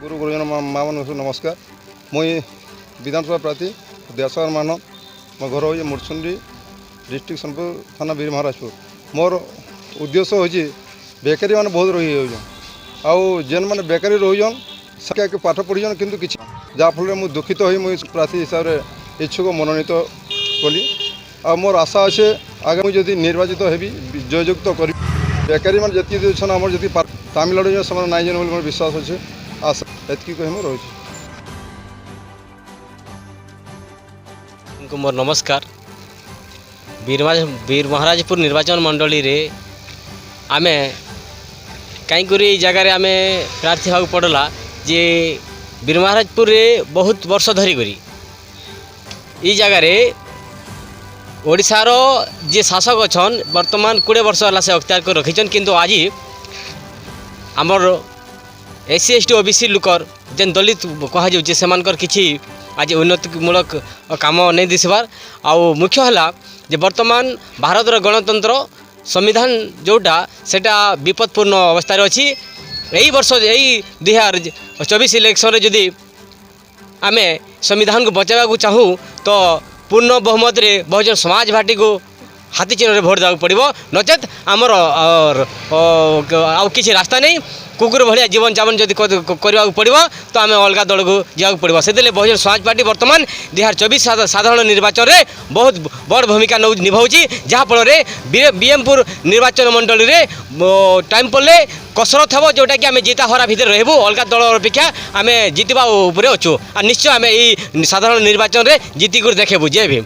गुरु गुरुजन माँ मान नमस्कार। मुई विधानसभा प्रार्थी देशवर मान मो घर हो मुरसुंडी डिस्ट्रिक्ट सोनपुर थाना वीर महाराजपुर। मोर उद्देश्य हो बेकारी मैंने बहुत रही आउ जेन मैंने बेकारी रोजन से पाठ पढ़ीन किंतु किसी जहाँफल मुझे दुखित हो मुझे प्रार्थी हिसाब से इच्छुक मनोनीत कली। आ मोर आशा अच्छे आगे मुझे जब निर्वाचित होबी जययुक्त करी बेकारी मैंने जी आम जी तमिलनाडु से नाई जन मोर विश्वास अच्छे आशा एतकी कही मुझे रही। मोर नमस्कार। वीर महाराजपुर निर्वाचन मंडली रे आमे कहीं जगार आम प्रार्थी हाँ पड़ला जे वीर महाराजपुर रे बहुत वर्ष धरी करी ई जगार ओडिशार जे शासक अच्छन वर्तमान 20 वर्ष है से अख्तियार कर रखीचन किंतु आज आमर SC ST OBC लुकर जेन दलित कह जाकर किसी आज उन्नतिमूलक काम नहीं दिसबार। आउ मुख्य है जे वर्तमान भारतर गणतंत्र संविधान जोटा सेटा विपदपूर्ण अवस्था अच्छी। यही वर्ष यही 2024 इलेक्शन जदि आम संविधान को बचावा चाहूँ तो पूर्ण बहुमत रे बहुजन समाज पार्टी को हाथी चिन्ह भोट देवाक पड़ो नचेत आमर आउ किसी रास्ता नहीं। कुकुर भाया जीवन जापन जब करने पड़ो तो आम अलग दल को जावाक पड़ो से बहुजन समाज पार्टी वर्तमान 2024 साधारण निर्वाचन में बहुत बड़ भूमिका निभाऊँगी जहाँफल बीएमपुर निर्वाचन मंडल में टाइम पड़े कसरत हम जोटा कि आम जीता हरा भितर रहबू अलग दल अपेक्षा आम जीतवा उपरे अच्छू। निश्चय आम यही साधारण निर्वाचन में जीतिक देखेबू। जय भीम।